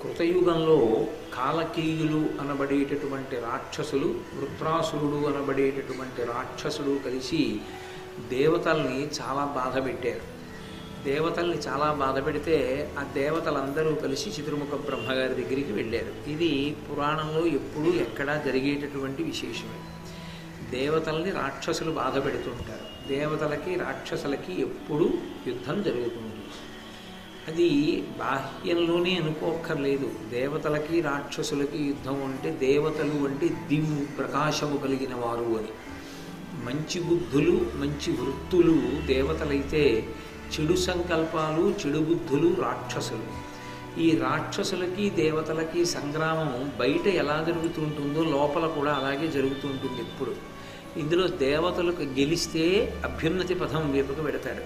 కృతయుగంలో కాలకేయులు అనబడేటటువంటి రాక్షసులు, వృత్రాసురుడు అనబడేటటువంటి రాక్షసుడు కలిసి దేవతల్ని చాలా బాధ పెట్టారు. దేవతల్ని చాలా బాధ పెడితే ఆ దేవతలందరూ కలిసి చతుర్ముఖ బ్రహ్మగారి దగ్గరికి వెళ్ళారు. ఇది పురాణంలో ఎప్పుడూ ఎక్కడా జరిగేటటువంటి విశేషమే. దేవతల్ని రాక్షసులు బాధ పెడుతుంటారు. దేవతలకి రాక్షసులకి ఎప్పుడూ యుద్ధం జరుగుతుంది. అది బాహ్యంలోనే అనుకోక్కర్లేదు. దేవతలకి రాక్షసులకి యుద్ధం అంటే దేవతలు అంటే దివ్వు ప్రకాశము కలిగిన వారు అని. మంచి బుద్ధులు మంచి వృత్తులు దేవతలైతే, చెడు సంకల్పాలు చెడు బుద్ధులు రాక్షసులు. ఈ రాక్షసులకి దేవతలకి సంగ్రామం బయట ఎలా జరుగుతుంటుందో లోపల కూడా అలాగే జరుగుతుంటుంది ఎప్పుడు. ఇందులో దేవతలకు గెలిస్తే అభ్యున్నతి పథం వైపుకు పెడతాడు,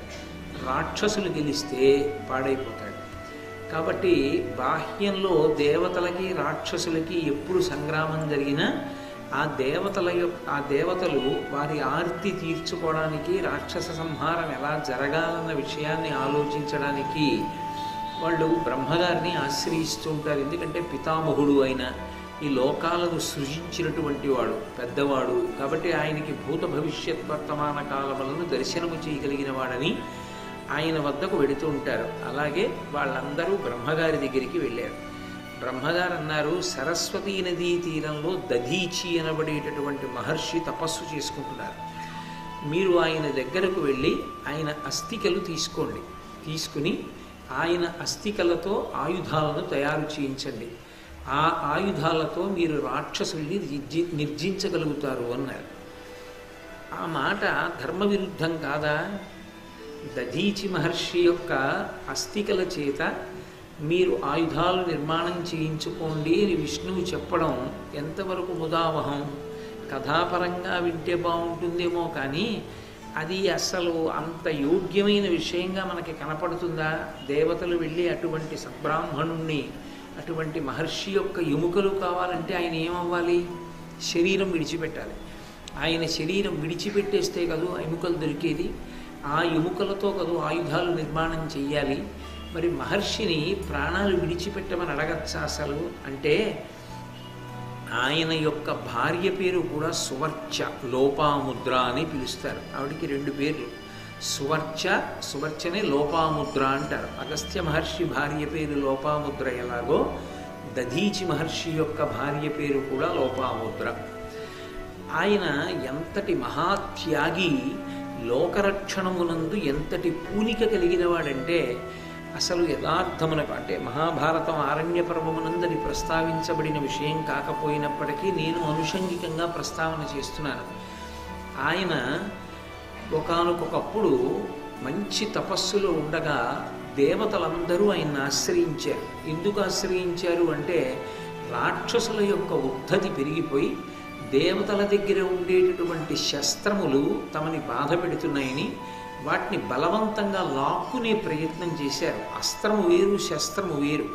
రాక్షసులు గెలిస్తే పాడైపోతాడు. కాబట్టి బాహ్యంలో దేవతలకి రాక్షసులకి ఎప్పుడు సంగ్రామం జరిగినా ఆ దేవతలు వారి ఆర్తి తీర్చుకోవడానికి, రాక్షస సంహారం ఎలా జరగాలన్న విషయాన్ని ఆలోచించడానికి వాళ్ళు బ్రహ్మగారిని ఆశ్రయిస్తూ ఉంటారు. ఎందుకంటే పితామహుడు అయిన, ఈ లోకాలను సృజించినటువంటి వాడు, పెద్దవాడు కాబట్టి ఆయనకి భూత భవిష్యత్ వర్తమాన కాలములను దర్శనము చేయగలిగిన వాడని ఆయన వద్దకు వెళుతూ ఉంటారు. అలాగే వాళ్ళందరూ బ్రహ్మగారి దగ్గరికి వెళ్ళారు. బ్రహ్మగారు అన్నారు, సరస్వతీ నదీ తీరంలో దధీచి అనబడేటటువంటి మహర్షి తపస్సు చేసుకుంటున్నారు. మీరు ఆయన దగ్గరకు వెళ్ళి ఆయన అస్థికలు తీసుకోండి. తీసుకుని ఆయన అస్థికలతో ఆయుధాలను తయారు చేయించండి. ఆ ఆయుధాలతో మీరు రాక్షసుల్ని నిర్జించగలుగుతారు అన్నారు. ఆ మాట ధర్మ విరుద్ధం కాదా? దధీచి మహర్షి యొక్క అస్థికల చేత మీరు ఆయుధాలు నిర్మాణం చేయించుకోండి అని విష్ణువు చెప్పడం ఎంతవరకు ముదావహం? కథాపరంగా వింటే బాగుంటుందేమో కానీ అది అసలు అంత యోగ్యమైన విషయంగా మనకి కనపడుతుందా? దేవతలు వెళ్ళి అటువంటి సబ్రాహ్మణుణ్ణి, అటువంటి మహర్షి యొక్క ఎముకలు కావాలంటే ఆయన ఏమవ్వాలి? శరీరం విడిచిపెట్టాలి. ఆయన శరీరం విడిచిపెట్టేస్తే కదూ ఎముకలు దొరికేది. ఆ ఎముకలతో కదూ ఆయుధాలు నిర్మాణం చెయ్యాలి. మరి మహర్షిని ప్రాణాలు విడిచిపెట్టమని అడగచ్చా అసలు? అంటే ఆయన యొక్క భార్య పేరు కూడా సువర్చ, లోపాముద్ర అని పిలుస్తారు. ఆవిడికి 2 పేర్లు, సువర్చ, సువర్చనే లోపాముద్ర అంటారు. అగస్త్య మహర్షి భార్య పేరు లోపాముద్ర ఎలాగో దధీచి మహర్షి యొక్క భార్య పేరు కూడా లోపాముద్ర. ఆయన ఎంతటి మహాత్యాగి, లోకరక్షణమునందు ఎంతటి పూనిక కలిగిన వాడంటే అసలు యథార్థమునకు, అంటే మహాభారతం ఆరణ్య పర్వమునందని ప్రస్తావించబడిన విషయం కాకపోయినప్పటికీ నేను అనుషంగికంగా ప్రస్తావన చేస్తున్నాను. ఆయన ఒకానొకప్పుడు మంచి తపస్సులో ఉండగా దేవతలందరూ ఆయన్ని ఆశ్రయించారు. ఎందుకు ఆశ్రయించారు అంటే రాక్షసుల యొక్క ఉద్ధతి పెరిగిపోయి దేవతల దగ్గర ఉండేటటువంటి శస్త్రములు తమని బాధ పెడుతున్నాయని వాటిని బలవంతంగా లాక్కునే ప్రయత్నం చేశారు. అస్త్రము వేరు, శస్త్రము వేరు.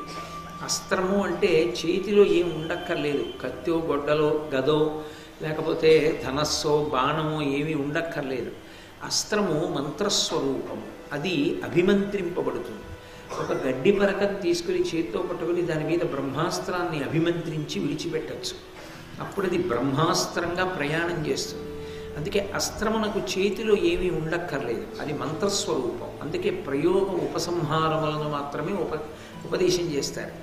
అస్త్రము అంటే చేతిలో ఏం ఉండక్కర్లేదు, కత్తో గొడ్డలో గదో లేకపోతే ధనస్సో బాణమో ఏమీ ఉండక్కర్లేదు. అస్త్రము మంత్రస్వరూపము, అది అభిమంత్రింపబడుతుంది. ఒక గడ్డి పరకను తీసుకుని చేత్తో పట్టుకుని దాని మీద బ్రహ్మాస్త్రాన్ని అభిమంత్రించి విడిచిపెట్టచ్చు. అప్పుడు అది బ్రహ్మాస్త్రంగా ప్రయాణం చేస్తుంది. అందుకే అస్త్రమునకు చేతిలో ఏమీ ఉండక్కర్లేదు, అది మంత్రస్వరూపం. అందుకే ప్రయోగ ఉపసంహారములను మాత్రమే ఉపదేశం చేస్తారు.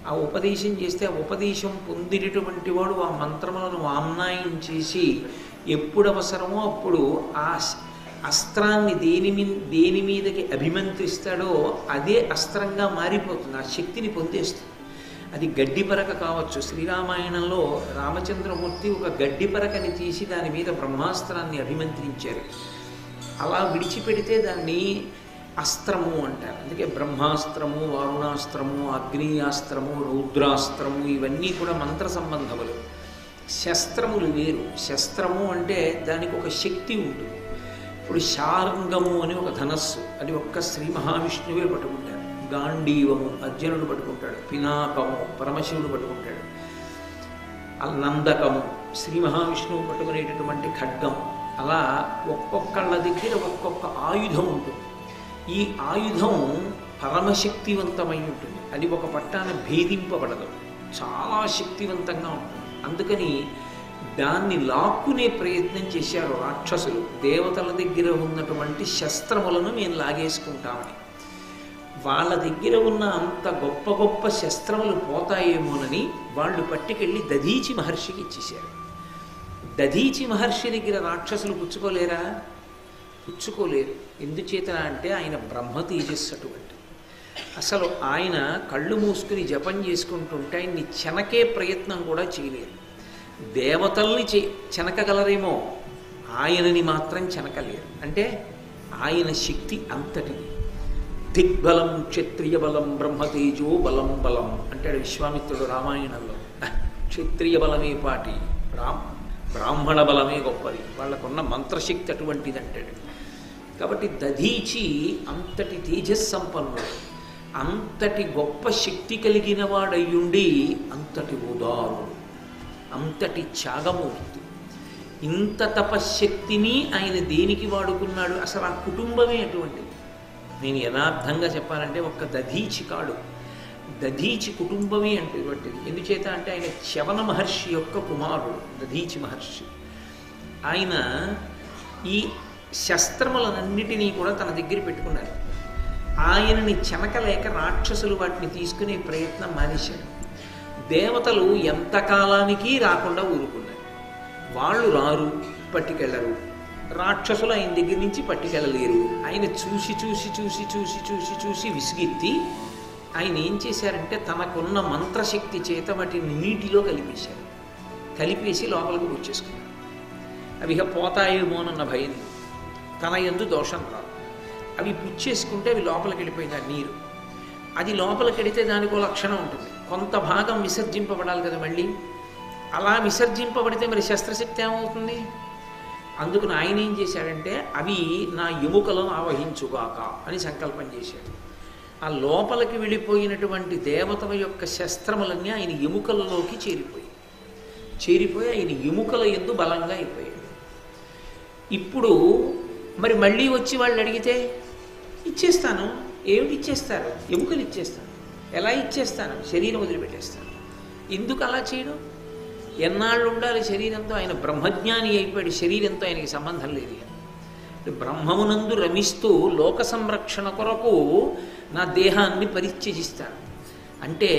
ఆ ఉపదేశం చేస్తే ఆ ఉపదేశం పొందినటువంటి వాడు ఆ మంత్రములను ఆమ్నాయం చేసి ఎప్పుడు అవసరమో అప్పుడు ఆ అస్త్రాన్ని దేని మీదకి అభిమంత్రిస్తాడో అదే అస్త్రంగా మారిపోతుంది, ఆ శక్తిని పొందేస్తుంది. అది గడ్డి పరక కావచ్చు. శ్రీరామాయణంలో రామచంద్రమూర్తి ఒక గడ్డి పరకని తీసి దాని మీద బ్రహ్మాస్త్రాన్ని అభిమంత్రించారు. అలా విడిచిపెడితే దాన్ని అస్త్రము అంటారు. అందుకే బ్రహ్మాస్త్రము, వారుణాస్త్రము, అగ్నియాస్త్రము, రౌద్రాస్త్రము ఇవన్నీ కూడా మంత్ర సంబంధములు. శస్త్రములు వేరు. శస్త్రము అంటే దానికి ఒక శక్తి ఉంటుంది. ఇప్పుడు శార్ంగము అని ఒక ధనస్సు, అది ఒక్క శ్రీ మహావిష్ణువే పట్టుకుంటారు. గాంధీవము అర్జునుడు పట్టుకుంటాడు. పినాకము పరమశివుడు పట్టుకుంటాడు. నందకము శ్రీ మహావిష్ణువు పట్టుకునేటటువంటి ఖడ్గం. అలా ఒక్కొక్కళ్ళ దగ్గర ఒక్కొక్క ఆయుధం ఉంటుంది. ఈ ఆయుధం పరమశక్తివంతమై ఉంటుంది. అది ఒక పట్టాన భేదింపబడదు, చాలా శక్తివంతంగా ఉంటుంది. అందుకని దాన్ని లాక్కునే ప్రయత్నం చేశారు రాక్షసులు. దేవతల దగ్గర ఉన్నటువంటి శస్త్రములను మేము లాగేసుకుంటామని. వాళ్ళ దగ్గర ఉన్న అంత గొప్ప గొప్ప శస్త్రములు పోతాయేమోనని వాళ్ళు పట్టుకెళ్ళి దధీచి మహర్షికి ఇచ్చేశారు. దధీచి మహర్షి దగ్గర రాక్షసులు పుచ్చుకోలేరా? పుచ్చుకోలేరు. ఎందుచేత అంటే ఆయన బ్రహ్మ తేజస్సు అటువంటి. అసలు ఆయన కళ్ళు మూసుకుని జపం చేసుకుంటుంటే ఆయన్ని చెనకే ప్రయత్నం కూడా చేయలేరు. దేవతల్ని చెనకగలరేమో, ఆయనని మాత్రం చెనకలేరు. అంటే ఆయన శక్తి అంతటిది. దిగ్బలం క్షత్రియ బలం బ్రహ్మతేజో బలం బలం అంటాడు విశ్వామిత్రుడు రామాయణంలో. క్షత్రియ బలమే పాటి, బ్రాహ్మణ బలమే గొప్పది, వాళ్ళకున్న మంత్రశక్తి అటువంటిది అంటాడు. కాబట్టి దధీచి అంతటి తేజస్సంపన్నుడు, అంతటి గొప్ప శక్తి కలిగిన వాడయ్యుండి అంతటి ఉదారుడు, అంతటి త్యాగమూర్తి. ఇంత తపశ్శక్తిని ఆయన దేనికి వాడుకున్నాడు? అసలు ఆ కుటుంబమే అటువంటిది. నేను యథార్థంగా చెప్పాలంటే ఒక్క దధీచి కాడు, దధీచి కుటుంబమే అటువంటిది. ఎందుచేత అంటే ఆయన చ్యవన మహర్షి యొక్క కుమారుడు దధీచి మహర్షి. ఆయన ఈ శస్త్రములన్నిటినీ కూడా తన దగ్గర పెట్టుకున్నారు. ఆయనని చెనకలేక రాక్షసులు వాటిని తీసుకునే ప్రయత్నం మానేశారు. దేవతలు ఎంతకాలానికి రాకుండా ఊరుకున్నారు. వాళ్ళు రారు, పట్టుకెళ్ళరు. రాక్షసులు ఆయన దగ్గర నుంచి పట్టుకెళ్ళలేరు. ఆయన చూసి చూసి చూసి చూసి చూసి చూసి విసిగెత్తి ఆయన ఏం చేశారంటే తనకున్న మంత్రశక్తి చేత వాటిని నీటిలో కలిపేశారు. కలిపేసి లోపలికి వచ్చేసుకున్నారు. అవి ఇక పోతాయేమోనన్న భయం, తన యందు దోషం రాదు. అవి పుచ్చేసుకుంటే అవి లోపలికి వెళ్ళిపోయింది ఆ నీరు. అది లోపలికి వెళితే దానికి ఒక లక్షణం ఉంటుంది, కొంత భాగం విసర్జింపబడాలి కదా మళ్ళీ. అలా విసర్జింపబడితే మరి శస్త్రశక్తి ఏమవుతుంది? అందుకని ఆయన ఏం చేశాడంటే అవి నా ఎముకలను ఆవహించుగాక అని సంకల్పం చేశాడు. ఆ లోపలికి వెళ్ళిపోయినటువంటి దేవతల యొక్క శస్త్రములన్నీ ఆయన ఎముకలలోకి చేరిపోయి ఆయన ఎముకల యందు బలంగా అయిపోయాడు. ఇప్పుడు మరి మళ్ళీ వచ్చి వాళ్ళు అడిగితే ఇచ్చేస్తాను. ఏమిటి ఇచ్చేస్తారు? ఎముకలు ఇచ్చేస్తాను. ఎలా ఇచ్చేస్తాను? శరీరం వదిలిపెట్టేస్తాను. ఎందుకు అలా చేయడం? ఎన్నాళ్ళు ఉండాలి శరీరంతో? ఆయన బ్రహ్మజ్ఞాని అయిపోయాడు, శరీరంతో ఆయనకి సంబంధం లేదు. బ్రహ్మమునందు రమిస్తూ లోక సంరక్షణ కొరకు నా దేహాన్ని పరిత్యజిస్తాను అంటే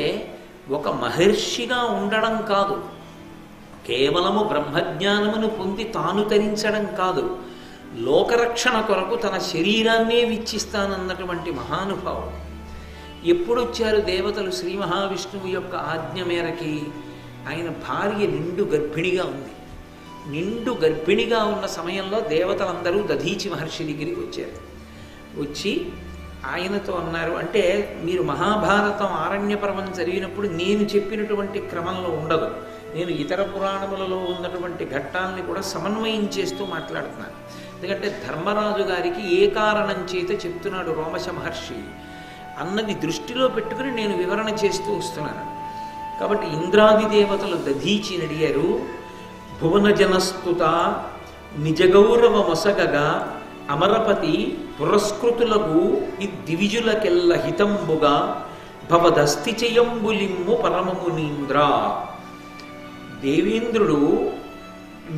ఒక మహర్షిగా ఉండడం కాదు, కేవలము బ్రహ్మజ్ఞానమును పొంది తాను తరించడం కాదు, లోకరక్షణ కొరకు తన శరీరాన్నే విచ్చిస్తానన్నటువంటి మహానుభావుడు. ఎప్పుడొచ్చారు దేవతలు? శ్రీ మహావిష్ణువు యొక్క ఆజ్ఞ మేరకి. ఆయన భార్య నిండు గర్భిణిగా ఉంది. నిండు గర్భిణిగా ఉన్న సమయంలో దేవతలందరూ దధీచి మహర్షి దగ్గరికి వచ్చారు. వచ్చి ఆయనతో అన్నారు, అంటే మీరు మహాభారతం ఆరణ్య పర్వం జరిగినప్పుడు నేను చెప్పినటువంటి క్రమంలో ఉండదు, నేను ఇతర పురాణములలో ఉన్నటువంటి ఘట్టాలని కూడా సమన్వయం చేస్తూ మాట్లాడుతున్నాను. ఎందుకంటే ధర్మరాజు గారికి ఏ కారణం చేత చెప్తున్నాడు రోమశ మహర్షి అన్నది దృష్టిలో పెట్టుకుని నేను వివరణ చేస్తూ వస్తున్నాను. కాబట్టి ఇంద్రాది దేవతలు దధీచిని అడిగారు, భువన జనస్తుత నిజగౌరవ మొసగగా అమరపతి పురస్కృతులకు ఈ దివిజులకెల్ల హితంబుగా భవదస్థిచయంబులిమ్ము పరమమునీంద్ర. దేవేంద్రుడు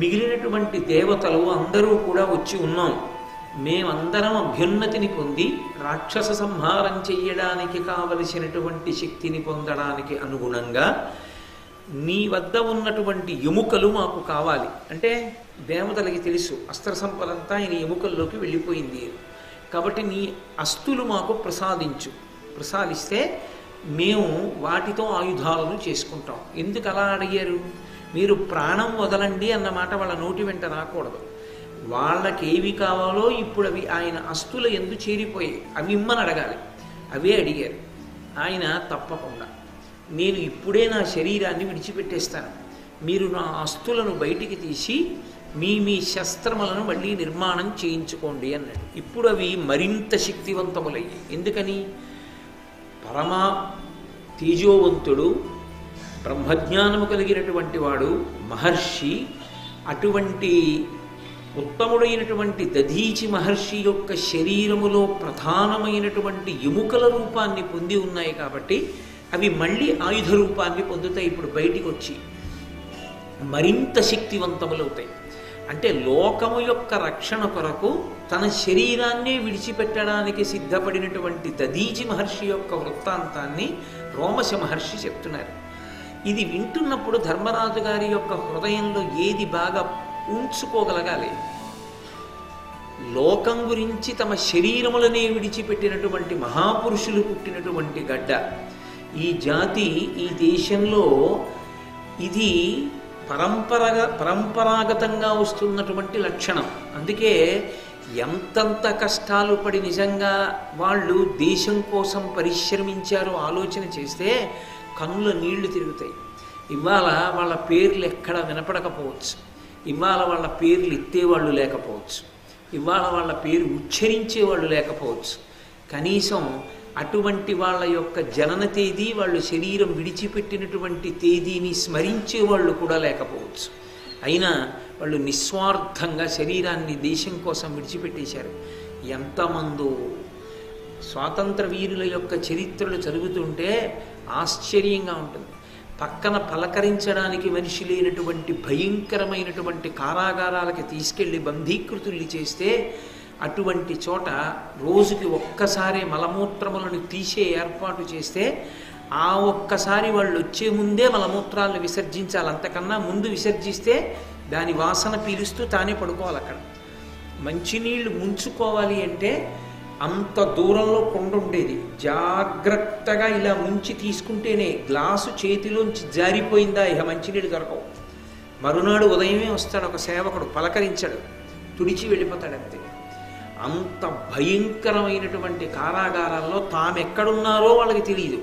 మిగిలినటువంటి దేవతలు అందరూ కూడా వచ్చి ఉన్నాం, మేమందరం అభ్యున్నతిని పొంది రాక్షస సంహారం చెయ్యడానికి కావలసినటువంటి శక్తిని పొందడానికి అనుగుణంగా నీ వద్ద ఉన్నటువంటి ఎముకలు మాకు కావాలి. అంటే దేవతలకి తెలుసు అస్త్ర సంపదంతా ఆయన ఎముకల్లోకి వెళ్ళిపోయింది కాబట్టి నీ అస్తులు మాకు ప్రసాదిస్తే మేము వాటితో ఆయుధాలను చేసుకుంటాం. ఎందుకు అలా అడిగారు? మీరు ప్రాణం వదలండి అన్నమాట వాళ్ళ నోటి వెంట రాకూడదు. వాళ్ళకి ఏవి కావాలో ఇప్పుడు అవి ఆయన అస్తుల యందు చేరిపోయాయి, అవి ఇమ్మని అడగాలి. అవే అడిగారు. ఆయన తప్పకుండా నేను ఇప్పుడే నా శరీరాన్ని విడిచిపెట్టేస్తాను, మీరు నా అస్తులను బయటికి తీసి మీ శస్త్రములను మళ్ళీ నిర్మాణం చేయించుకోండి అన్నాడు. ఇప్పుడు అవి మరింత శక్తివంతములయ్యాయి. ఎందుకని? పరమా తేజోవంతుడు, బ్రహ్మజ్ఞానము కలిగినటువంటి వాడు, మహర్షి, అటువంటి ఉత్తముడైనటువంటి దధీచి మహర్షి యొక్క శరీరములో ప్రధానమైనటువంటి ఎముకల రూపాన్ని పొంది ఉన్నాయి కాబట్టి అవి మళ్ళీ ఆయుధ రూపాన్ని పొందుతాయి. ఇప్పుడు బయటికి వచ్చి మరింత శక్తివంతములవుతాయి. అంటే లోకము యొక్క రక్షణ కొరకు తన శరీరాన్నే విడిచిపెట్టడానికి సిద్ధపడినటువంటి దధీచి మహర్షి యొక్క వృత్తాంతాన్ని రోమశ మహర్షి చెప్తున్నారు. ఇది వింటున్నప్పుడు ధర్మరాజు గారి యొక్క హృదయంలో ఏది బాగా ఉంచుకోగలగాలి? లోకం గురించి తమ శరీరములనే విడిచిపెట్టినటువంటి మహాపురుషులు పుట్టినటువంటి గడ్డ ఈ జాతి, ఈ దేశంలో ఇది పరంపరాగతంగా వస్తున్నటువంటి లక్షణం. అందుకే ఎంతంత కష్టాలు పడి నిజంగా వాళ్ళు దేశం కోసం పరిశ్రమించారో ఆలోచన చేస్తే కన్నుల నీళ్లు తిరుగుతాయి. ఇవాళ వాళ్ళ పేర్లు ఎక్కడ వినపడకపోవచ్చు, ఇవాళ వాళ్ళ పేర్లు ఎత్తేవాళ్ళు లేకపోవచ్చు, ఇవాళ వాళ్ళ పేరు ఉచ్చరించేవాళ్ళు లేకపోవచ్చు, కనీసం అటువంటి వాళ్ళ యొక్క జనన తేదీ, వాళ్ళు శరీరం విడిచిపెట్టినటువంటి తేదీని స్మరించేవాళ్ళు కూడా లేకపోవచ్చు. అయినా వాళ్ళు నిస్వార్థంగా శరీరాన్ని దేశం కోసం విడిచిపెట్టేశారు. ఎంతమందో స్వాతంత్ర వీరుల యొక్క చరిత్రలు చదువుతుంటే ఆశ్చర్యంగా ఉంటుంది. పక్కన పలకరించడానికి మనిషి లేనటువంటి భయంకరమైనటువంటి కారాగారాలకి తీసుకెళ్లి బంధీకృతుల్ని చేస్తే అటువంటి చోట రోజుకి ఒక్కసారి మలమూత్రములను తీసే ఏర్పాటు చేస్తే ఆ ఒక్కసారి వాళ్ళు వచ్చే ముందే మలమూత్రాలను విసర్జించాలి. అంతకన్నా ముందు విసర్జిస్తే దాని వాసన పీలుస్తూ తానే పడుకోవాలి. అక్కడ మంచినీళ్ళు ముంచుకోవాలి అంటే అంత దూరంలో కొండ ఉండేది. జాగ్రత్తగా ఇలా ముంచి తీసుకుంటేనే గ్లాసు చేతిలోంచి జారిపోయిందా ఇక మంచినీళ్ళు దొరకవు. మరునాడు ఉదయమే వస్తాడు ఒక సేవకుడు, పలకరించాడు, తుడిచి వెళ్ళిపోతాడు అంతే. అంత భయంకరమైనటువంటి కారాగారాల్లో తామెక్కడున్నారో వాళ్ళకి తెలియదు,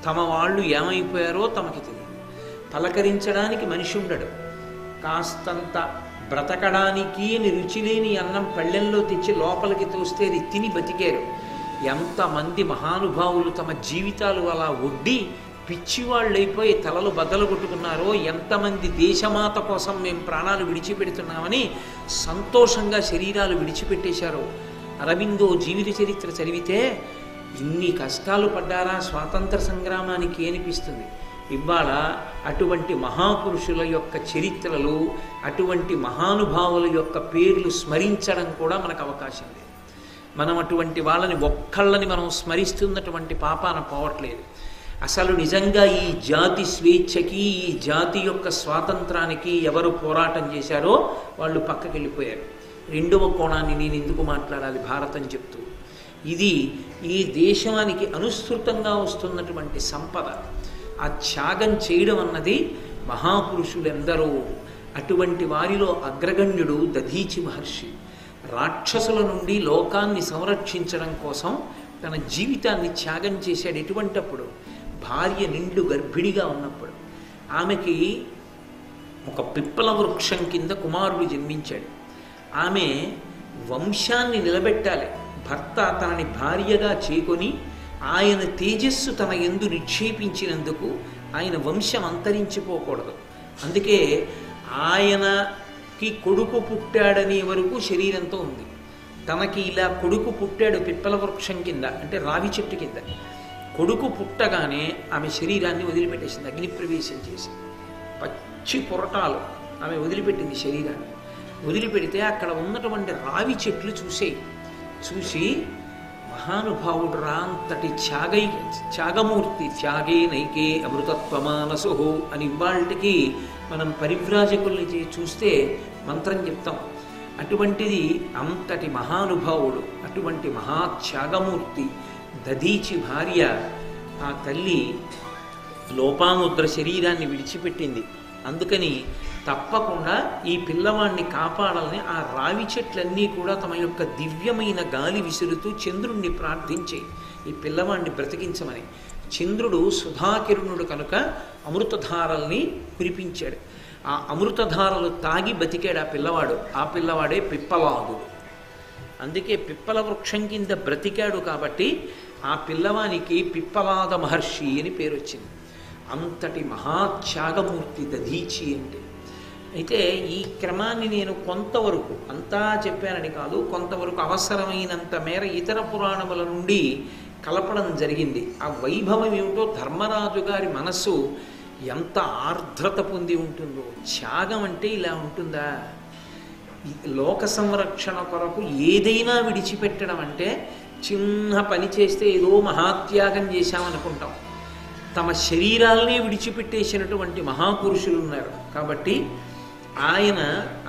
తమ వాళ్ళు ఏమైపోయారో తమకి తెలియదు. పలకరించడానికి మనిషి ఉండడు. కాస్తంత బ్రతకడానికి అని రుచిలేని అన్నం పళ్ళెంలో తెచ్చి లోపలికి తోస్తే అది తిని బతికారు. ఎంతమంది మహానుభావులు తమ జీవితాలు అలా ఒడ్డి పిచ్చివాళ్ళైపోయి తలలు బద్దలు కొట్టుకున్నారో, ఎంతమంది దేశమాత కోసం మేము ప్రాణాలు విడిచిపెడుతున్నామని సంతోషంగా శరీరాలు విడిచిపెట్టేశారో. అరవిందో జీవిత చరిత్ర చదివితే ఇన్ని కష్టాలు పడ్డారా స్వాతంత్ర సంగ్రామానికి అనిపిస్తుంది. ఇవాళ అటువంటి మహాపురుషుల యొక్క చరిత్రలు, అటువంటి మహానుభావుల యొక్క పేర్లు స్మరించడం కూడా మనకు అవకాశం లేదు. మనం అటువంటి వాళ్ళని ఒక్కళ్ళని మనం స్మరిస్తున్నటువంటి పాపాన పోవట్లేదు. అసలు నిజంగా ఈ జాతి స్వేచ్ఛకి, ఈ జాతి యొక్క స్వాతంత్రానికి ఎవరు పోరాటం చేశారో వాళ్ళు పక్కకి వెళ్ళిపోయారు. రెండవ కోణాన్ని నేను ఎందుకు మాట్లాడాలి భారతం చెప్తూ, ఇది ఈ దేశానికి అనుసృతంగా వస్తున్నటువంటి సంపద. ఆ త్యాగం చేయడం అన్నది మహాపురుషులెందరో. అటువంటి వారిలో అగ్రగణ్యుడు దధీచి మహర్షి. రాక్షసుల నుండి లోకాన్ని సంరక్షించడం కోసం తన జీవితాన్ని త్యాగం చేశాడు. ఎటువంటప్పుడు? భార్య నిండు గర్భిణిగా ఉన్నప్పుడు. ఆమెకి ఒక పిప్పల వృక్షం కింద కుమారుడు జన్మించాడు. ఆమె వంశాన్ని నిలబెట్టాలి. భర్త తనని భార్యగా చేకొని ఆయన తేజస్సు తన యందు నిక్షేపించినందుకు ఆయన వంశం అంతరించిపోకూడదు. అందుకే ఆయనకి కొడుకు పుట్టాడనే వరకు శరీరంతో ఉంది. తనకి ఇలా కొడుకు పుట్టాడు పిప్పల వృక్షం కింద, అంటే రావి చెట్టు కింద. కొడుకు పుట్టగానే ఆమె శరీరాన్ని వదిలిపెట్టేసింది, అగ్నిప్రవేశం చేసి. పచ్చి పొరటాలు ఆమె వదిలిపెట్టింది శరీరాన్ని. వదిలిపెడితే అక్కడ ఉన్నటువంటి రావి చెట్లు చూసి మహానుభావుడు రాంతటి త్యాగమూర్తి, త్యాగే నైకే అమృతత్వమానసు అని ఇవాళకి మనం పరివ్రాజకుల్ని చూస్తే మంత్రం చెప్తాం. అటువంటిది అంతటి మహానుభావుడు, అటువంటి మహాత్యాగమూర్తి దధీచి భార్య. ఆ తల్లి లోపాముద్ర శరీరాన్ని విడిచిపెట్టింది. అందుకని తప్పకుండా ఈ పిల్లవాడిని కాపాడాలని ఆ రావి చెట్లన్నీ కూడా తమ యొక్క దివ్యమైన గాలి విసురుతూ చంద్రుణ్ణి ప్రార్థించే ఈ పిల్లవాడిని బ్రతికించమని. చంద్రుడు సుధాకిరణుడు కనుక అమృతధారల్ని కురిపించాడు. ఆ అమృతధారలు తాగి బతికాడు ఆ పిల్లవాడు. ఆ పిల్లవాడే పిప్పలాదుడు. అందుకే పిప్పల వృక్షం కింద బ్రతికాడు కాబట్టి ఆ పిల్లవానికి పిప్పలాద మహర్షి అని పేరు వచ్చింది. అంతటి మహాత్యాగమూర్తి దధీచి అంటే. అయితే ఈ క్రమాన్ని నేను కొంతవరకు, అంతా చెప్పానని కాదు, కొంతవరకు అవసరమైనంత మేర ఇతర పురాణముల నుండి కలపడం జరిగింది. ఆ వైభవం ఏమిటో, ధర్మరాజు గారి మనస్సు ఎంత ఆర్ద్రత పొంది ఉంటుందో. త్యాగం అంటే ఇలా ఉంటుందా? లోక సంరక్షణ కొరకు ఏదైనా విడిచిపెట్టడం అంటే, చిన్న పని చేస్తే ఏదో మహాత్యాగం చేశామనుకుంటాం. తమ శరీరాలనే విడిచిపెట్టేసినటువంటి మహాపురుషులు ఉన్నారు. కాబట్టి ఆయన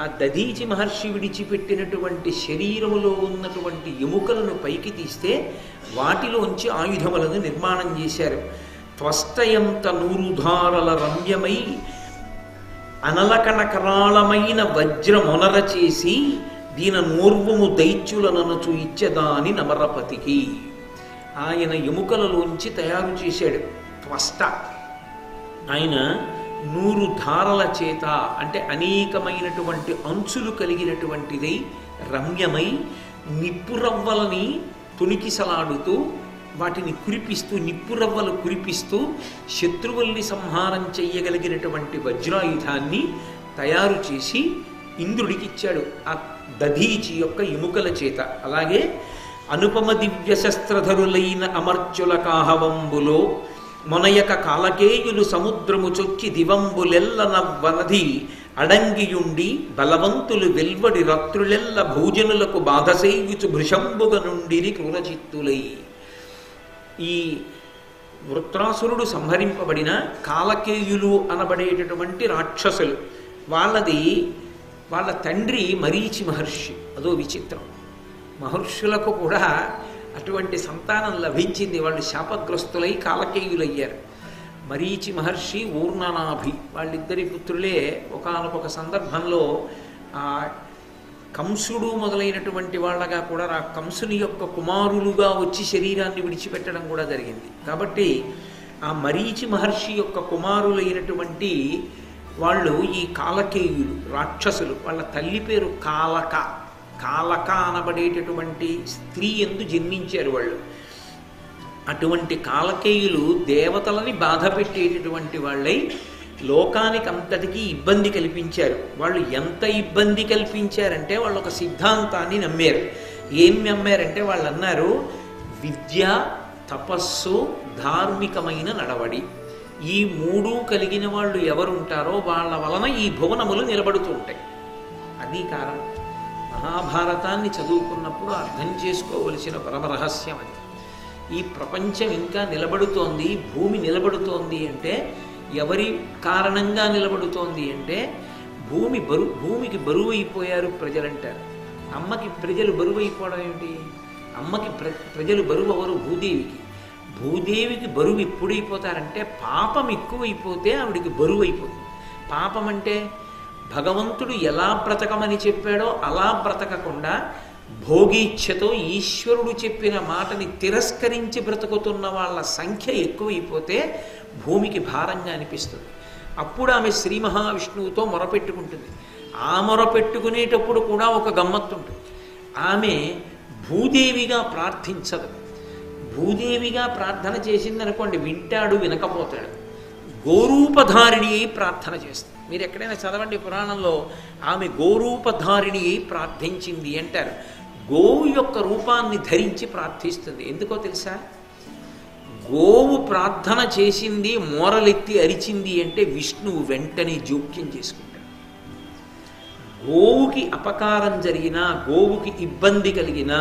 ఆ దధీచి మహర్షి విడిచిపెట్టినటువంటి శరీరములో ఉన్నటువంటి ఎముకలను పైకి తీస్తే వాటిలోంచి ఆయుధములను నిర్మాణం చేశారు. త్వష్టయంత నూరుధారల రమ్యమై అనలకనకరాళమైన వజ్రమొనర చేసి దీన నూర్వము దైత్యులననుచు ఇచ్చెదాని నమరపతికి. ఆయన ఎముకలలోంచి తయారు చేశాడు త్వష్ట. ఆయన 100 ధారల చేత, అంటే అనేకమైనటువంటి అంచులు కలిగినటువంటిదై రమ్యమై నిప్పురవ్వలని తొణికిసలాడుతూ వాటిని కురిపిస్తూ, నిప్పురవ్వలు కురిపిస్తూ శత్రువుల్ని సంహారం చెయ్యగలిగినటువంటి వజ్రాయుధాన్ని తయారు చేసి ఇంద్రుడికిచ్చాడు ఆ దధీచి యొక్క ఎముకల చేత. అలాగే అనుపమ దివ్య శస్త్రధరులైన అమర్చుల కాహవంబులో మొనయక కాలకేయులు సముద్రము చొచ్చి దివంబులెల్ల నవ్వనది అడంగియుండి బలవంతులు వెల్వడి రత్రులెల్ల భోజనులకు బాధసేయుచు భృశంబుగ నుండిరి క్రూరచిత్తులై. ఈ వృత్రాసురుడు సంహరింపబడిన కాలకేయులు అనబడేటటువంటి రాక్షసులు, వాళ్ళ తండ్రి మరీచి మహర్షి. అదో విచిత్రం. మహర్షులకు కూడా అటువంటి సంతానం లభించింది. వాళ్ళు శాపగ్రస్తులై కాలకేయులయ్యారు. మరీచి మహర్షి, ఊర్ణనాభి వాళ్ళిద్దరి పుత్రులే ఒకానొక సందర్భంలో ఆ కంసుడు మొదలైనటువంటి వాళ్ళగా కూడా ఆ కంసుని యొక్క కుమారులుగా వచ్చి శరీరాన్ని విడిచిపెట్టడం కూడా జరిగింది. కాబట్టి ఆ మరీచి మహర్షి యొక్క కుమారులైనటువంటి వాళ్ళు ఈ కాలకేయులు రాక్షసులు. వాళ్ళ తల్లి పేరు కాలక. కాలక అనబడేటటువంటి స్త్రీ యందు జన్మించారు వాళ్ళు. అటువంటి కాలకేయులు దేవతలని బాధ పెట్టేటటువంటి వాళ్ళై లోకానికి అంతటికీ ఇబ్బంది కల్పించారు. వాళ్ళు ఎంత ఇబ్బంది కల్పించారంటే వాళ్ళు ఒక సిద్ధాంతాన్ని నమ్మారు. ఏం నమ్మారంటే వాళ్ళు అన్నారు, విద్య, తపస్సు, ధార్మికమైన నడవడి, ఈ 3 కలిగిన వాళ్ళు ఎవరుంటారో వాళ్ళ వలన ఈ భువనములు నిలబడుతూ ఉంటాయి. అది కారణం. మహాభారతాన్ని చదువుకున్నప్పుడు అర్థం చేసుకోవలసిన పరమరహస్యం అది. ఈ ప్రపంచం ఇంకా నిలబడుతోంది, భూమి నిలబడుతోంది అంటే ఎవరి కారణంగా నిలబడుతోంది అంటే భూమికి బరువు అయిపోయారు ప్రజలంటారు. అమ్మకి ప్రజలు బరువు అయిపోవడం ఏమిటి? అమ్మకి ప్రజలు బరువు ఎవరు? భూదేవికి. భూదేవికి బరువు ఎప్పుడైపోతారంటే పాపం ఎక్కువైపోతే ఆవిడికి బరువు అయిపోతుంది. పాపం అంటే భగవంతుడు ఎలా బ్రతకమని చెప్పాడో అలా బ్రతకకుండా భోగీచ్ఛతో ఈశ్వరుడు చెప్పిన మాటని తిరస్కరించి బ్రతుకుతున్న వాళ్ళ సంఖ్య ఎక్కువైపోతే భూమికి భారంగా అనిపిస్తుంది. అప్పుడు ఆమె శ్రీ మహావిష్ణువుతో మొరపెట్టుకుంటుంది. ఆ మొరపెట్టుకునేటప్పుడు కూడా ఒక గమ్మత్తు ఉంటుంది. ఆమె భూదేవిగా ప్రార్థించదు. భూదేవిగా ప్రార్థన చేసిందనుకోండి, వింటాడు, వినకపోతాడు. గోరూపధారిణి అయి ప్రార్థన చేస్తుంది. మీరు ఎక్కడైనా చదవండి పురాణంలో, ఆమె గోరూపధారిణి అయి ప్రార్థించింది అంటారు. గోవు యొక్క రూపాన్ని ధరించి ప్రార్థిస్తుంది. ఎందుకో తెలుసా? గోవు ప్రార్థన చేసింది, మోరలెత్తి అరిచింది అంటే విష్ణువు వెంటనే జోక్యం చేసుకుంటాడు. గోవుకి అపకారం జరిగినా, గోవుకి ఇబ్బంది కలిగినా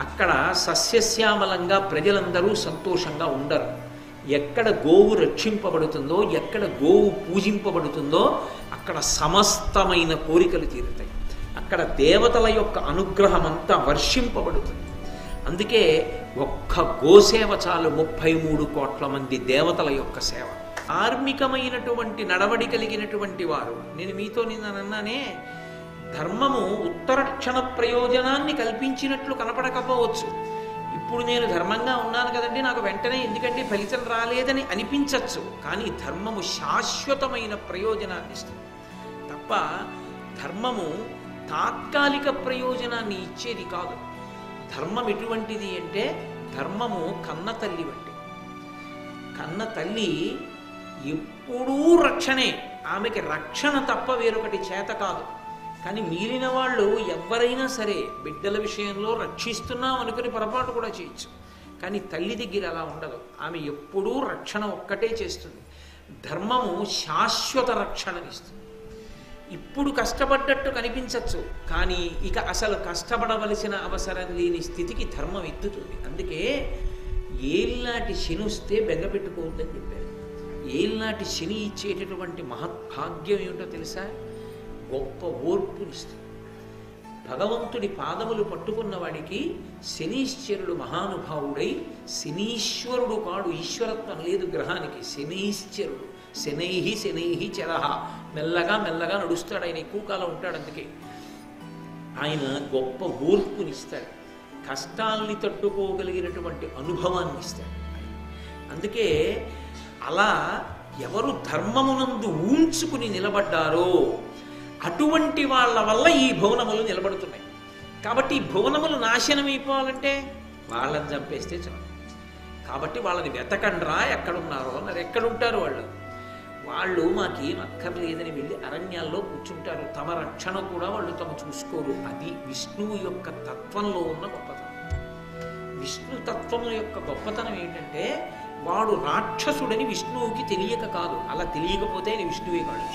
అక్కడ సస్యశ్యామలంగా ప్రజలందరూ సంతోషంగా ఉండరు. ఎక్కడ గోవు రక్షింపబడుతుందో, ఎక్కడ గోవు పూజింపబడుతుందో అక్కడ సమస్తమైన కోరికలు తీరుతాయి. అక్కడ దేవతల యొక్క అనుగ్రహం అంతా వర్షింపబడుతుంది. అందుకే ఒక్క గోసేవ చాలు 33 కోట్ల మంది దేవతల యొక్క సేవ. ధార్మికమైనటువంటి నడవడి కలిగినటువంటి వారు, నేను మీతో నిన్ననే, ధర్మము ఉత్తరక్షణ ప్రయోజనాన్ని కల్పించినట్లు కనపడకపోవచ్చు. ఇప్పుడు నేను ధర్మంగా ఉన్నాను కదండి, నాకు వెంటనే ఎందుకంటే ఫలితం రాలేదని అనిపించవచ్చు. కానీ ధర్మము శాశ్వతమైన ప్రయోజనాన్ని ఇస్తుంది తప్ప ధర్మము తాత్కాలిక ప్రయోజనాన్ని ఇచ్చేది కాదు. ధర్మం ఎటువంటిది అంటే, ధర్మము కన్న తల్లి వంటి. కన్న తల్లి ఎప్పుడూ రక్షణే. ఆమెకి రక్షణ తప్ప వేరొకటి చేత కాదు. కానీ మిగిలిన వాళ్ళు ఎవరైనా సరే బిడ్డల విషయంలో రక్షిస్తున్నాం అనుకుని పొరపాటు కూడా చేయొచ్చు. కానీ తల్లి దగ్గర అలా ఉండదు. ఆమె ఎప్పుడూ రక్షణ ఒక్కటే చేస్తుంది. ధర్మము శాశ్వత రక్షణనిస్తుంది. ఇప్పుడు కష్టపడ్డట్టు కనిపించవచ్చు, కానీ ఇక అసలు కష్టపడవలసిన అవసరం లేని స్థితికి ధర్మం ఎత్తుతుంది. అందుకే ఏళ్ళనాటి శని వస్తే బెంగ పెట్టుకోవద్దని చెప్పారు. ఏళ్ళనాటి శని ఇచ్చేటటువంటి మహద్భాగ్యం ఏమిటో తెలుసా? గొప్ప ఓర్పునిస్తుంది. భగవంతుడి పాదములు పట్టుకున్న వాడికి శనీశ్వరుడు మహానుభావుడై, శనీశ్వరుడు కాడు, ఈశ్వరత్వం లేదు గ్రహానికి, శనీశ్వరుడు, శనైహి శనైహి చరహ, మెల్లగా మెల్లగా నడుస్తాడు. ఆయన ఎక్కువ కాలం ఉంటాడు. అందుకే ఆయన గొప్ప ఓర్పునిస్తాడు, కష్టాల్ని తట్టుకోగలిగినటువంటి అనుభవాన్ని ఇస్తాడు. అందుకే అలా ఎవరు ధర్మమునందు ఊంచుకుని నిలబడ్డారో అటువంటి వాళ్ళ వల్ల ఈ భువనములు నిలబడుతున్నాయి. కాబట్టి ఈ భువనములు నాశనమైపోవాలంటే వాళ్ళని చంపేస్తే చాలు. కాబట్టి వాళ్ళని వెతకండ్రా ఎక్కడున్నారో అన్నారు. ఎక్కడుంటారు వాళ్ళు? వాళ్ళు మాకేం అక్కర్లేదని వెళ్ళి అరణ్యాల్లో కూర్చుంటారు. తమ రక్షణ కూడా వాళ్ళు తమ చూసుకోరు. అది విష్ణువు యొక్క తత్వంలో ఉన్న గొప్పతనం. విష్ణు తత్వము యొక్క గొప్పతనం ఏంటంటే వాడు రాక్షసుడని విష్ణువుకి తెలియక కాదు. అలా తెలియకపోతే ఆయన విష్ణువే కాదు.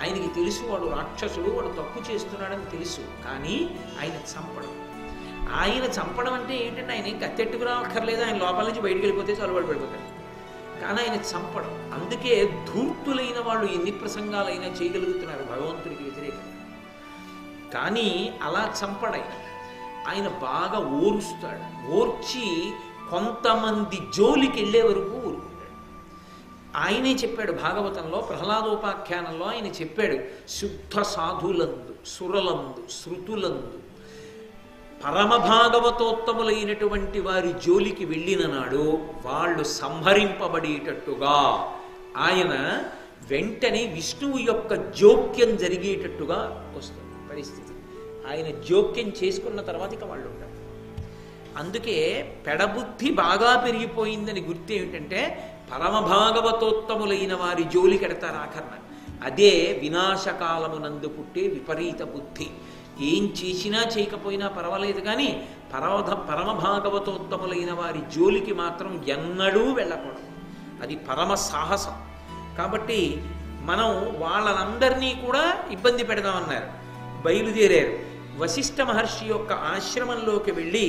ఆయనకి తెలుసు వాడు రాక్షసుడు, వాడు తప్పు చేస్తున్నాడని తెలుసు. కానీ ఆయన చంపడం, ఆయన చంపడం అంటే ఏంటంటే ఆయన కత్తెట్టుకు రావక్కర్లేదు. ఆయన లోపల నుంచి బయటికి వెళ్ళిపోతే చలబడి పడిపోతాడు. కానీ ఆయన చంపడం. అందుకే ధూర్తులైన వాళ్ళు ఎన్ని ప్రసంగాలైనా చేయగలుగుతున్నారు భగవంతుడికి వ్యతిరేకంగా. కానీ అలా చంపడైన ఆయన బాగా ఓరుస్తాడు. ఓర్చి కొంతమంది జోలికి వెళ్ళే వరకు ఊరుకుంటాడు. ఆయనే చెప్పాడు భాగవతంలో, ప్రహ్లాదోపాఖ్యానంలో ఆయన చెప్పాడు, శుద్ధ సాధులందు, సురలందు, శృతులందు పరమభాగవతోత్తములైనటువంటి వారి జోలికి వెళ్ళిన నాడు వాళ్ళు సంహరింపబడేటట్టుగా ఆయన వెంటనే విష్ణువు యొక్క జోక్యం జరిగేటట్టుగా వస్తుంది పరిస్థితి. ఆయన జోక్యం చేసుకున్న తర్వాత ఇక వాళ్ళు ఉంటారు. అందుకే పెడబుద్ధి బాగా పెరిగిపోయిందని గుర్తు ఏమిటంటే పరమభాగవతోత్తములైన వారి జోలికి ఎడతారు ఆఖరణ. అదే వినాశకాలమునందు పుట్టే విపరీత బుద్ధి. ఏం చేసినా చేయకపోయినా పర్వాలేదు, కానీ పరమభాగవతోత్తములైన వారి జోలికి మాత్రం ఎన్నడూ వెళ్ళకూడదు. అది పరమ సాహసం. కాబట్టి మనం వాళ్ళనందరినీ కూడా ఇబ్బంది పెడదామన్నారు. బయలుదేరారు. వశిష్ఠ మహర్షి యొక్క ఆశ్రమంలోకి వెళ్ళి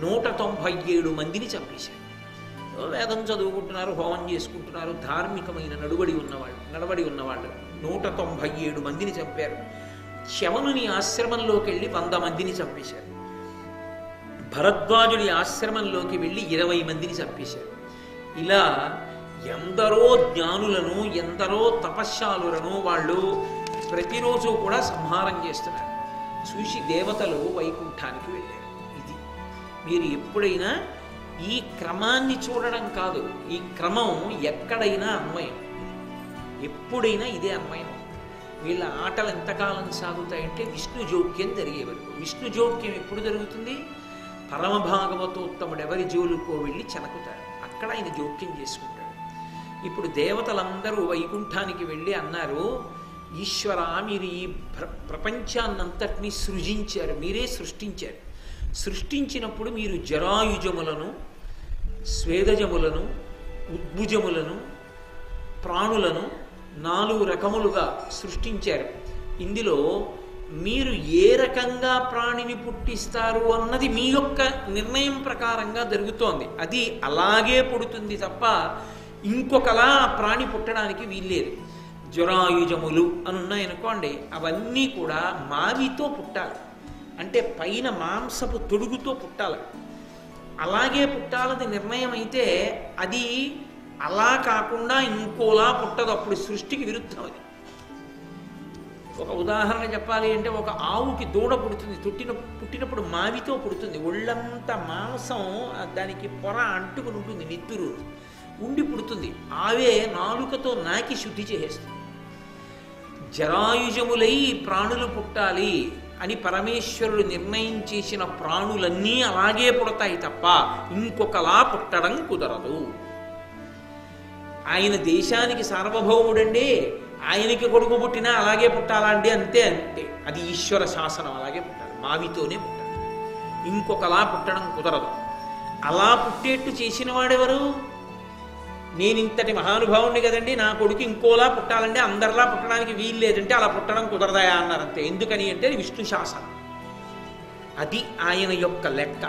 197 మందిని చంపేశారు. వేదం చదువుకుంటున్నారు, హోమం చేసుకుంటున్నారు, ధార్మికమైన నడవడి ఉన్నవాళ్ళు 197 మందిని చంపారు. శవనుని ఆశ్రమంలోకి వెళ్ళి 100 మందిని చంపేశారు. భరద్వాజుడి ఆశ్రమంలోకి వెళ్ళి 20 మందిని చంపేశారు. ఇలా ఎందరో జ్ఞానులను, ఎందరో తపశ్శాలులను వాళ్ళు ప్రతిరోజు కూడా సంహారం చేస్తున్నారు. చూసి దేవతలు వైకుంఠానికి వెళ్ళారు. ఇది మీరు ఎప్పుడైనా ఈ క్రమాన్ని చూడడం కాదు, ఈ క్రమం ఎక్కడైనా అన్వయం, ఎప్పుడైనా ఇదే అన్వయం. వీళ్ళ ఆటలు ఎంతకాలం సాగుతాయంటే విష్ణు జోక్యం జరిగే వరకు. విష్ణు జోక్యం ఎప్పుడు జరుగుతుంది? పరమభాగవతోత్తముడు ఎవరి జోలుకో వెళ్ళి చెనకుతాడు, అక్కడ ఆయన జోక్యం చేసుకుంటాడు. ఇప్పుడు దేవతలందరూ వైకుంఠానికి వెళ్ళి అన్నారు, ఈశ్వర మీరు ఈ ప్రపంచాన్నంతటినీ సృజించారు, మీరే సృష్టించారు. సృష్టించినప్పుడు మీరు జరాయుజములను, స్వేదజములను, ఉద్భుజములను, ప్రాణులను 4 రకములుగా సృష్టించారు. ఇందులో మీరు ఏ రకంగా ప్రాణిని పుట్టిస్తారు అన్నది మీ యొక్క నిర్ణయం ప్రకారంగా జరుగుతోంది. అది అలాగే పుడుతుంది తప్ప ఇంకొకలా ప్రాణి పుట్టడానికి వీల్లేదు. జరాయుజములు అని ఉన్నాయనుకోండి, అవన్నీ కూడా మావితో పుట్టాలి, అంటే పైన మాంసపు తొడుగుతో పుట్టాలి. అలాగే పుట్టాలని నిర్ణయం అయితే అది అలా కాకుండా ఇంకోలా పుట్టదు, అప్పుడు సృష్టికి విరుద్ధం. అది ఒక ఉదాహరణ చెప్పాలి అంటే, ఒక ఆవుకి దూడ పుడుతుంది, పుట్టినప్పుడు మావితో పుడుతుంది. ఒళ్ళంతా మాంసం దానికి పొర అంటుకుని ఉంటుంది, నెత్తురు ఉండి పుడుతుంది. ఆవే నాలుకతో నాకి శుద్ధి చేసేస్తుంది. జరాయుజములై ప్రాణులు పుట్టాలి అని పరమేశ్వరుడు నిర్ణయం చేసిన ప్రాణులన్నీ అలాగే పుడతాయి తప్ప ఇంకొకలా పుట్టడం కుదరదు. ఆయన దేశానికి సార్వభౌముడండి. ఆయనకి కొడుకు పుట్టినా అలాగే పుట్టాలా అండి, అంతే అంతే. అది ఈశ్వర శాసనం, అలాగే పుట్టాలి, మావితోనే పుట్టాలి, ఇంకొకలా పుట్టడం కుదరదు. అలా పుట్టేట్టు చేసిన వాడెవరు? నేను ఇంతటి మహానుభావుణ్ణి కదండి, నా కొడుకు ఇంకోలా పుట్టాలంటే అందరిలా పుట్టడానికి వీలు లేదంటే అలా పుట్టడం కుదరదాయా అన్నారంతే. ఎందుకని అంటే విష్ణు శాసనం, అది ఆయన యొక్క లెక్క.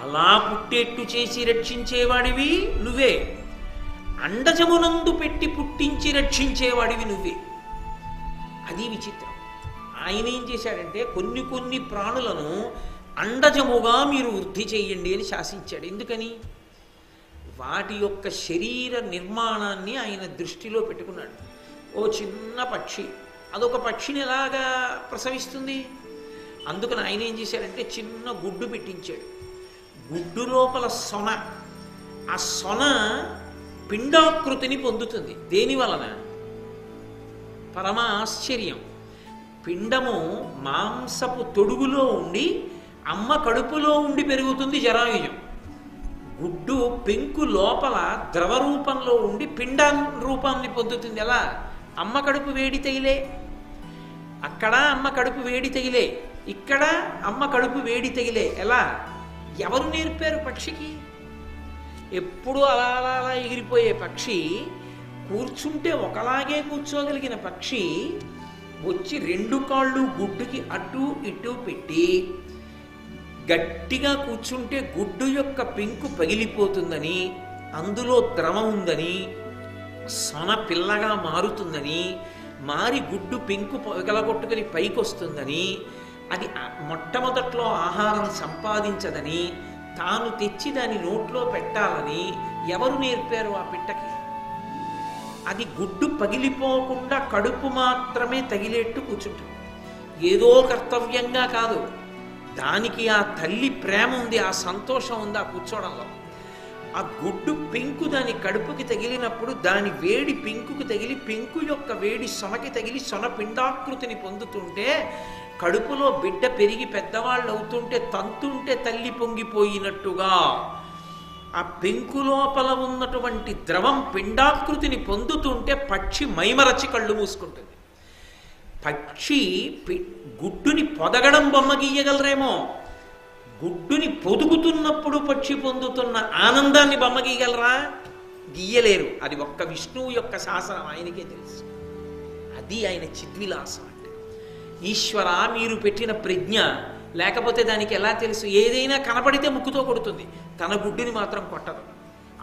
అలా పుట్టేట్టు చేసి రక్షించేవాడివి నువ్వే, అండజమునందు పెట్టి పుట్టించి రక్షించేవాడివి నువ్వే. అది విచిత్రం. ఆయన ఏం చేశాడంటే కొన్ని కొన్ని ప్రాణులను అండజముగా మీరు వృద్ధి చేయండి అని శాసించాడు. ఎందుకని? వాటి యొక్క శరీర నిర్మాణాన్ని ఆయన దృష్టిలో పెట్టుకున్నాడు. ఓ చిన్న పక్షి, అదొక పక్షిని ఎలాగా ప్రసవిస్తుంది? అందుకని ఆయన ఏం చేశాడంటే చిన్న గుడ్డు పెట్టించాడు. గుడ్డు లోపల సొన, ఆ సొన పిండాకృతిని పొందుతుంది. దేని వలన? పరమ ఆశ్చర్యం. పిండము మాంసపు తొడుగులో ఉండి అమ్మ కడుపులో ఉండి పెరుగుతుంది జరాయుజం. గుడ్డు పెంకు లోపల ద్రవ రూపంలో ఉండి పిండ రూపాన్ని పొందుతుంది. ఎలా? అమ్మ కడుపు వేడి తగిలే, అక్కడ అమ్మ కడుపు వేడి తగిలే, ఇక్కడ అమ్మ కడుపు వేడి తగిలే. ఎలా? ఎవరు నేర్పారు పక్షికి? ఎప్పుడు అలా అలా అలా ఎగిరిపోయే పక్షి, కూర్చుంటే ఒకలాగే కూర్చోగలిగిన పక్షి వచ్చి రెండు కాళ్ళు గుడ్డుకి అటు ఇటు పెట్టి గట్టిగా కూర్చుంటే గుడ్డు యొక్క పెంకు పగిలిపోతుందని, అందులో ద్రవం ఉందని, సొన పిల్లగా మారుతుందని, మారి గుడ్డు పెంకు పగలగొట్టుకుని పైకి వస్తుందని, అది మొట్టమొదట్లో ఆహారం సంపాదించదని, తాను తెచ్చి దాని నోట్లో పెట్టాలని ఎవరు నేర్పారు ఆ పిట్టకి? అది గుడ్డు పగిలిపోకుండా కడుపు మాత్రమే తగిలేట్టు కూర్చుంటుంది. ఏదో కర్తవ్యంగా కాదు, దానికి ఆ తల్లి ప్రేమ ఉంది, ఆ సంతోషం ఉంది ఆ కూర్చోవడంలో. ఆ గుడ్డు పెంకు దాని కడుపుకి తగిలినప్పుడు దాని వేడి పెంకుకి తగిలి, పెంకు యొక్క వేడి సొనకి తగిలి సొన పిండాకృతిని పొందుతుంటే, కడుపులో బిడ్డ పెరిగి పెద్దవాళ్ళు అవుతుంటే తంతుంటే తల్లి పొంగిపోయినట్టుగా ఆ పెంకు లోపల ఉన్నటువంటి ద్రవం పిండాకృతిని పొందుతుంటే పక్షి మైమరచి కళ్ళు మూసుకుంటుంది. పక్షి గుడ్డుని పొదగడం బొమ్మ గీయగలరేమో, గుడ్డుని పొదుగుతున్నప్పుడు పక్షి పొందుతున్న ఆనందాన్ని బొమ్మ గీయగలరా? గీయలేరు. అది ఒక్క విష్ణువు యొక్క శాసనం, ఆయనకే తెలుసు. అది ఆయన చిద్విలాసం అంటే. ఈశ్వర, మీరు పెట్టిన ప్రజ్ఞ, లేకపోతే దానికి ఎలా తెలుసు? ఏదైనా కనపడితే ముక్కుతో కొడుతుంది, తన గుడ్డుని మాత్రం కొట్టదు.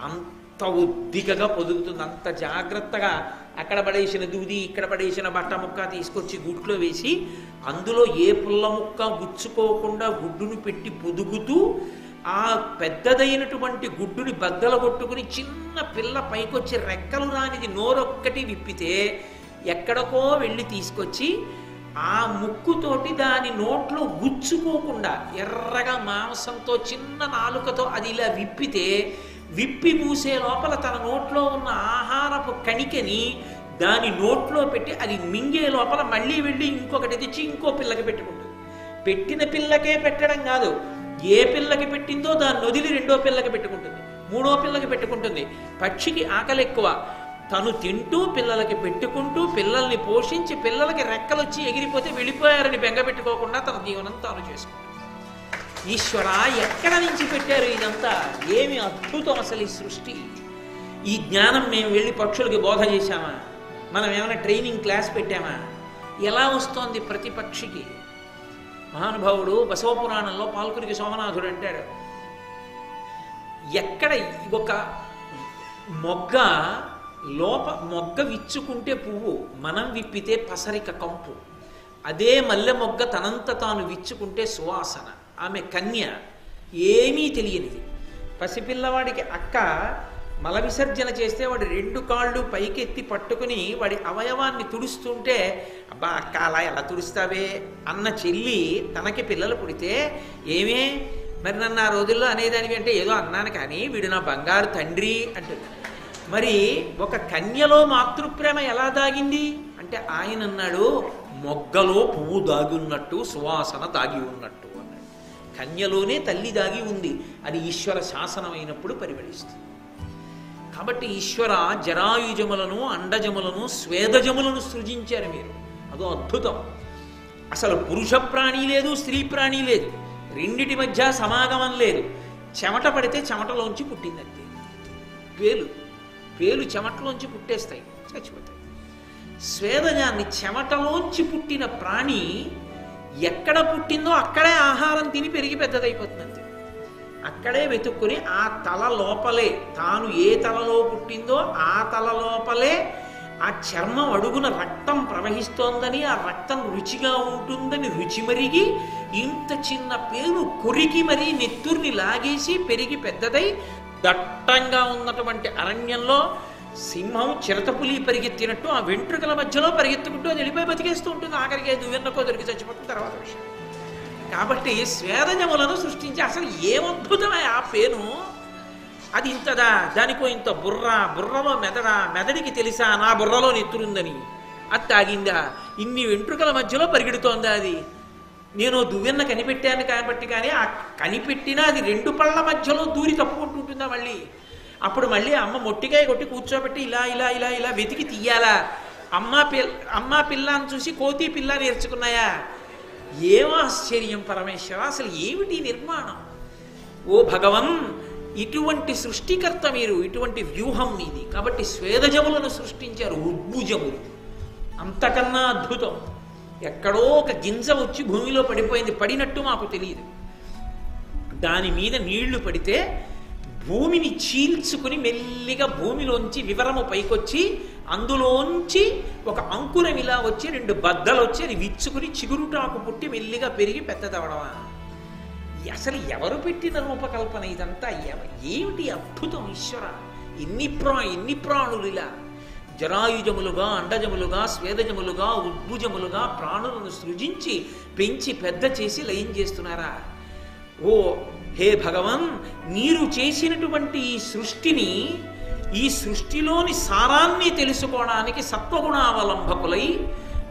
అంత ఉద్దికగా పొదుగుతుంది, అంత జాగ్రత్తగా. అక్కడ పడేసిన దూది, ఇక్కడ పడేసిన బట్ట ముక్క తీసుకొచ్చి గుడ్లో వేసి అందులో ఏ పుల్ల ముక్క గుచ్చుకోకుండా గుడ్డును పెట్టి పొదుగుతూ ఆ పెద్దదైనటువంటి గుడ్డుని బద్దలు కొట్టుకుని చిన్న పిల్ల పైకొచ్చి రెక్కలు రానిది నోరొక్కటి విప్పితే ఎక్కడికో వెళ్ళి తీసుకొచ్చి ఆ ముక్కుతోటి దాని నోట్లో గుచ్చుకోకుండా ఎర్రగా మాంసంతో చిన్న నాలుకతో అది ఇలా విప్పి మూసే లోపల తన నోట్లో ఉన్న ఆహారపు కణికని దాని నోట్లో పెట్టి అది మింగే లోపల మళ్ళీ వెళ్ళి ఇంకొకటి తెచ్చి ఇంకో పిల్లకి పెట్టుకుంటుంది. పెట్టిన పిల్లకే పెట్టడం కాదు, ఏ పిల్లకి పెట్టిందో దాన్ని వదిలి రెండో పిల్లకి పెట్టుకుంటుంది, మూడో పిల్లకి పెట్టుకుంటుంది. పక్షికి ఆకలి ఎక్కువ, తను తింటూ పిల్లలకి పెట్టుకుంటూ పిల్లల్ని పోషించి పిల్లలకి రెక్కలు వచ్చి ఎగిరిపోతే వెళ్ళిపోయారని బెంగ పెట్టుకోకుండా తన జీవనం తాను చేసుకుంటుంది. ఈశ్వర, ఎక్కడ నుంచి పెట్టారు ఇదంతా? ఏమి అద్భుతం అసలు ఈ సృష్టి! ఈ జ్ఞానం మేము వెళ్ళి పక్షులకి బోధ చేశామా? మనం ఏమైనా ట్రైనింగ్ క్లాస్ పెట్టామా? ఎలా వస్తోంది ప్రతి పక్షికి? మహానుభావుడు బసవపురాణంలో పాల్కురికి సోమనాథుడు అంటాడు, ఎక్కడ ఒక మొగ్గ విచ్చుకుంటే పువ్వు, మనం విప్పితే పసరిక కంపు. అదే మల్లె మొగ్గ తనంత తాను విచ్చుకుంటే సువాసన. ఆమె కన్య, ఏమీ తెలియనిది. పసిపిల్లవాడికి అక్క మల విసర్జన చేస్తే వాడి రెండు కాళ్ళు పైకెత్తి పట్టుకుని వాడి అవయవాన్ని తుడుస్తుంటే, అబ్బా అక్క అలా ఎలా తుడుస్తావే అన్న చెల్లి తనకి పిల్లలు పుడితే, ఏమే మరి నన్ను ఆ రోజుల్లో అనేదానివి అంటే, ఏదో అన్నాను కానీ వీడు నా బంగారు తండ్రి అంటుంది. మరి ఒక కన్యలో మాతృప్రేమ ఎలా దాగింది అంటే, ఆయన అన్నాడు మొగ్గలో పువ్వు దాగి ఉన్నట్టు సువాసన దాగి ఉన్నట్టు అన్నాడు. కన్యలోనే తల్లి దాగి ఉంది, అది ఈశ్వర శాసనమైనప్పుడు పరిమళిస్తుంది. కాబట్టి ఈశ్వర జరాయుజములను, అండజములను, స్వేదజములను సృజించారు మీరు. అదో అద్భుతం. అసలు పురుష ప్రాణి లేదు, స్త్రీ ప్రాణి లేదు, రెండిటి మధ్య సమాగమం లేదు. చెమట పడితే చెమటలోంచి పుట్టిందంతే. పేలు చెమటలోంచి పుట్టేస్తాయి, చచ్చిపోతాయి. స్వేదజాన్ని చెమటలోంచి పుట్టిన ప్రాణి ఎక్కడ పుట్టిందో అక్కడే ఆహారం తిని పెరిగి పెద్దదైపోతుందంతే. అక్కడే వెతుక్కుని ఆ తల లోపలే, తాను ఏ తలలో పుట్టిందో ఆ తల లోపలే ఆ చర్మం అడుగున రక్తం ప్రవహిస్తోందని, ఆ రక్తం రుచిగా ఉంటుందని రుచి మరిగి ఇంత చిన్న పేరు కొరికి మరీ నెత్తుర్ని లాగేసి పెరిగి పెద్దదై దట్టంగా ఉన్నటువంటి అరణ్యంలో సింహం చిరతపులి పరిగెత్తినట్టు ఆ వెంట్రుకల మధ్యలో పరిగెత్తుకుంటూ అది వెళ్ళిపోయి బతికేస్తూ ఉంటుంది. ఆఖరికి దువ్వెన్నకో దొరికి చచ్చిపోతుంది, తర్వాత విషయం. కాబట్టి స్వేదజములను సృష్టించి అసలు ఏమద్భుతమే ఆ పేను. అది ఇంతదా, దానికో ఇంత బుర్రలో మెదడికి తెలుసా నా బుర్రలో నెత్తురుందని? అది తాగిందా? ఇన్ని వెంట్రుకల మధ్యలో పరిగెడుతోందా అది? నేను దువ్వెన్న కనిపెట్టాను కాబట్టి, కానీ ఆ కనిపెట్టినా అది రెండు పళ్ళ మధ్యలో దూరి తప్పుకుంటుంటుందా మళ్ళీ? అప్పుడు మళ్ళీ అమ్మ మొట్టికాయ కొట్టి కూర్చోబెట్టి ఇలా ఇలా ఇలా ఇలా వెతికి తీయాలా? అమ్మా పిల్ల అని చూసి కోతి పిల్ల నేర్చుకున్నాయా? ఏం ఆశ్చర్యం పరమేశ్వర! అసలు ఏమిటి నిర్మాణం? ఓ భగవన్, ఇటువంటి సృష్టికర్త మీరు, ఇటువంటి వ్యూహం మీది. కాబట్టి స్వేదజములను సృష్టించారు, ఉద్భుజములు. అంతకన్నా అద్భుతం. ఎక్కడో ఒక గింజ వచ్చి భూమిలో పడిపోయింది, పడినట్టు మాకు తెలియదు. దాని మీద నీళ్లు పడితే భూమిని చీల్చుకుని మెల్లిగా భూమిలోంచి వివరము పైకొచ్చి అందులోంచి ఒక అంకురం ఇలా వచ్చి రెండు బద్దలు వచ్చి అది విచ్చుకుని చిగురుటాకు పుట్టి మెల్లిగా పెరిగి పెద్దదవడమా? అసలు ఎవరు పెట్టిన రూపకల్పన ఇదంతా? ఏమిటి అద్భుతం ఈశ్వర! ఎన్ని ప్రాణులు ఇలా జరాయుజములుగా, అండజములుగా, స్వేదజములుగా, ఉద్భుజములుగా ప్రాణులను సృజించి పెంచి పెద్ద చేసి లయం చేస్తున్నారా? ఓ హే భగవన్, మీరు చేసినటువంటి ఈ సృష్టిని, ఈ సృష్టిలోని సారాన్ని తెలుసుకోవడానికి సత్వగుణావలంబకులై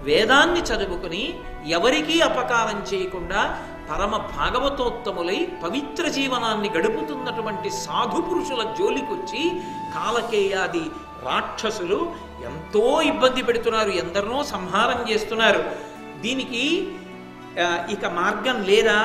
వేదాన్ని చదువుకుని ఎవరికీ అపకారం చేయకుండా పరమ భాగవతోత్తములై పవిత్ర జీవనాన్ని గడుపుతున్నటువంటి సాధు పురుషుల జోలికొచ్చి కాలకేయాది రాక్షసులు ఎంతో ఇబ్బంది పెడుతున్నారు, ఎందరినో సంహారం చేస్తున్నారు. దీనికి ఇక మార్గం లేదా?